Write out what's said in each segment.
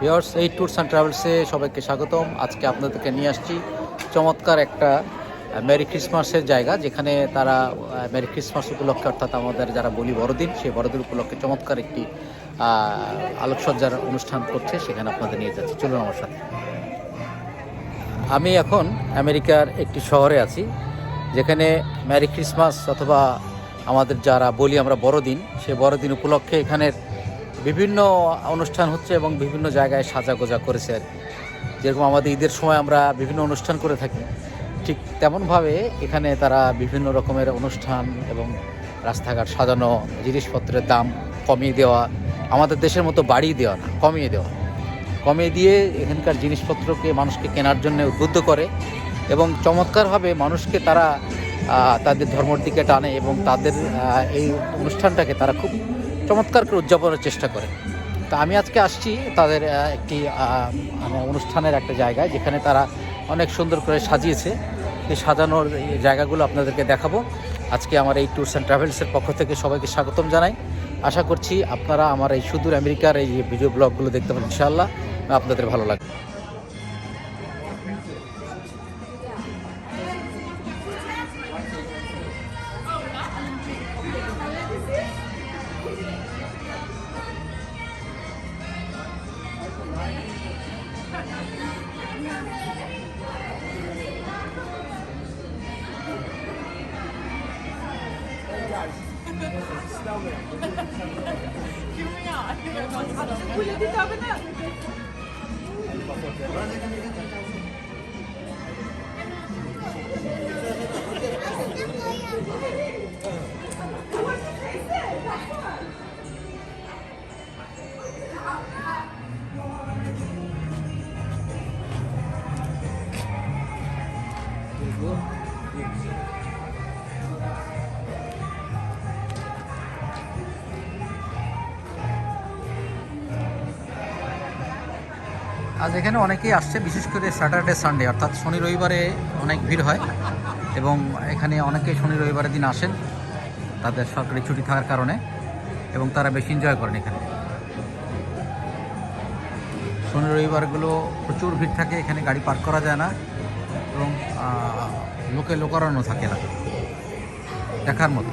Viewers, এই tours and ট্রাভেলসে সবাইকে স্বাগতম। আজকে আপনাদেরকে নিয়ে আসছি চমৎকার একটা মেরি ক্রিসমাসের জায়গা, যেখানে তারা মেরি ক্রিসমাস উপলক্ষে, অর্থাৎ আমাদের যারা বলি বড়দিন, সেই বড়দিন উপলক্ষে চমৎকার একটি আলোকসজ্জার অনুষ্ঠান করছে। সেখানে আপনাদের নিয়ে যাচ্ছি, চলুন আমার সাথে। আমি এখন আমেরিকার একটি শহরে আছি, যেখানে মেরি ক্রিসমাস অথবা আমাদের যারা বলি আমরা বড়দিন, সেই বড়দিন উপলক্ষে এখানের বিভিন্ন অনুষ্ঠান হচ্ছে এবং বিভিন্ন জায়গায় সাজাগোজা করেছে আর কি। যেরকম আমাদের ঈদের সময় আমরা বিভিন্ন অনুষ্ঠান করে থাকি, ঠিক তেমনভাবে এখানে তারা বিভিন্ন রকমের অনুষ্ঠান এবং রাস্তাঘাট সাজানো, জিনিসপত্রের দাম কমিয়ে দেওয়া, আমাদের দেশের মতো বাড়িয়ে দেওয়া না, কমিয়ে দিয়ে এখানকার জিনিসপত্রকে মানুষকে কেনার জন্য উদ্বুদ্ধ করে এবং চমৎকারভাবে মানুষকে তারা তাদের ধর্মের দিকে টানে এবং তাদের এই অনুষ্ঠানটাকে তারা খুব চমৎকার করে উদযাপনের চেষ্টা করে। তো আমি আজকে আসছি তাদের একটি অনুষ্ঠানের একটা জায়গায়, যেখানে তারা অনেক সুন্দর করে সাজিয়েছে। এই সাজানোর জায়গাগুলো আপনাদেরকে দেখাবো। আজকে আমার এই ট্যুরস অ্যান্ড ট্রাভেলসের পক্ষ থেকে সবাইকে স্বাগতম জানাই। আশা করছি আপনারা আমার এই সুদূর আমেরিকার এই ভিডিও ব্লগগুলো দেখতে পাবেন, ইনশাআল্লাহ আপনাদের ভালো লাগবে। খুলে দিতে হবে না। আজ এখানে অনেকেই আসছে, বিশেষ করে স্যাটারডে সানডে অর্থাৎ শনি রবিবারে অনেক ভিড় হয় এবং এখানে অনেকে শনি রবিবারের দিন আসেন তাদের সরকারি ছুটি থাকার কারণে, এবং তারা বেশি এনজয় করেন এখানে। শনি রবিবারগুলো প্রচুর ভিড় থাকে, এখানে গাড়ি পার্ক করা যায় না এবং লোকারণ্য থাকে এলাকা, দেখার মতো।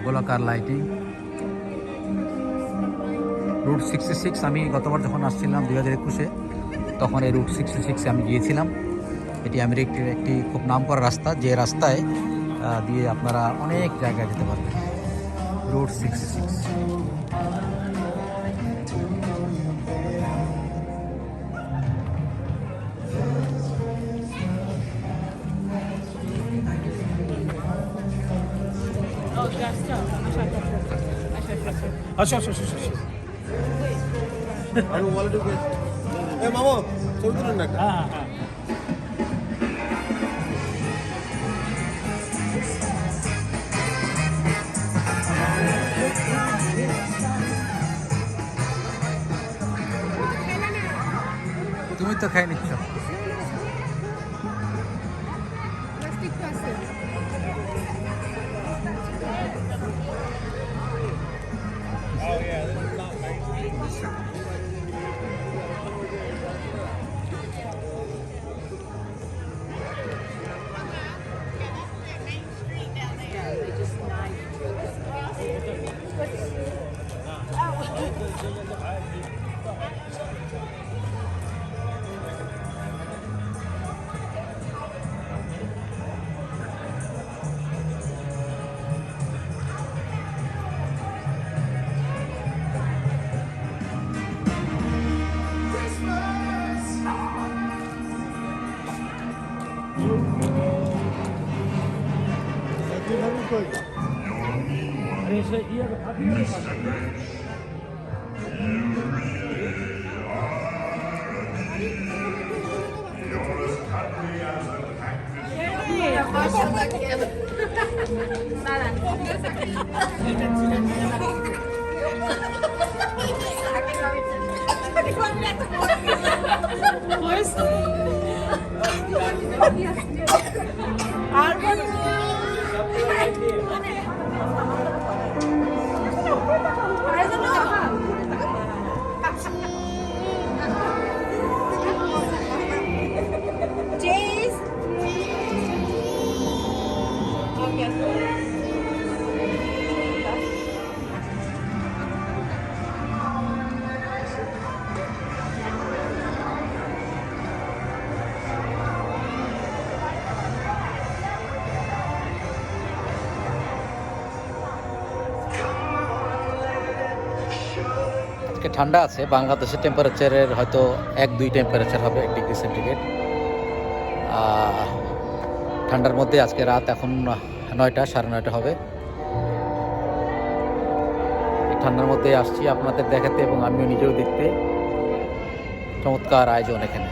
গোলাকার লাইটিং, রুট 66। আমি গতবার যখন আসছিলাম 2021-এ, তখন এই রুট 66-এ আমি গিয়েছিলাম। এটি আমেরিকার একটি খুব নামকরা রাস্তা, যে রাস্তায় দিয়ে আপনারা অনেক জায়গায় যেতে পারবেন। রুট 66। আচ্ছা। আমি ওয়ালেটে গেছি। মামা ছবি তুলেন না একটা। হ্যাঁ। তুমি তো খাই নিচ্ছ। Cheese. Okay. আজকে ঠান্ডা আছে, বাংলাদেশের টেম্পারেচারের হয়তো 1-2 টেম্পারেচার হবে, 1 ডিগ্রি সেন্টিগ্রেড। ঠান্ডার মধ্যে আজকে রাত এখন 9টা, 9:30 হবে। এই ঠান্ডার মধ্যে আসছি আপনাদের দেখাতে এবং আমিও নিজেও দেখতে। চমৎকার আয়োজন এখানে।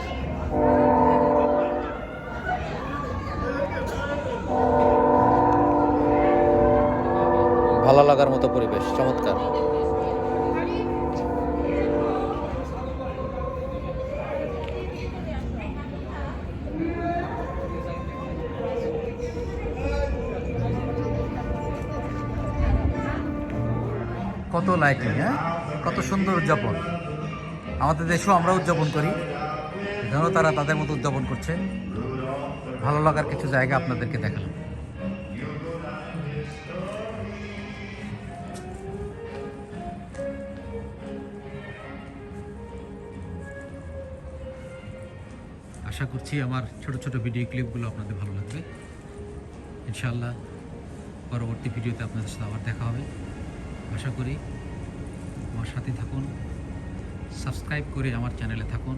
ভালো লাগার মতো পরিবেশ, চমৎকার। কত লাইটিং, হ্যাঁ, কত সুন্দর উদযাপন। আমাদের দেশেও আমরা উদযাপন করি, এখানেও তারা তাদের মতো উদযাপন করছে। ভালো লাগার কিছু জায়গা আপনাদেরকে দেখালাম। আশা করছি আমার ছোট ছোট ভিডিও ক্লিপগুলো আপনাদের ভালো লাগবে। ইনশাআল্লাহ পরবর্তী ভিডিওতে আপনাদের সাথে আবার দেখা হবে। আশা করি আমার সাথে থাকুন, সাবস্ক্রাইব করে আমার চ্যানেলে থাকুন,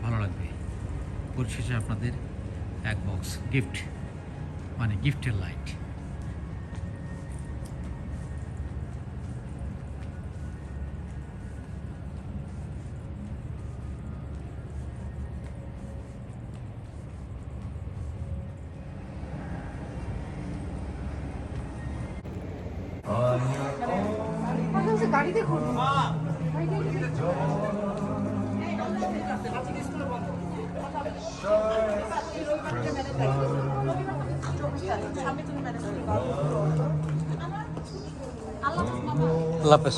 ভালো লাগবে। পরিশেষে আপনাদের এক বক্স গিফট, মানে গিফটের লাইট। গাড়ি দেখুন। আল্লাহ হাফেজ।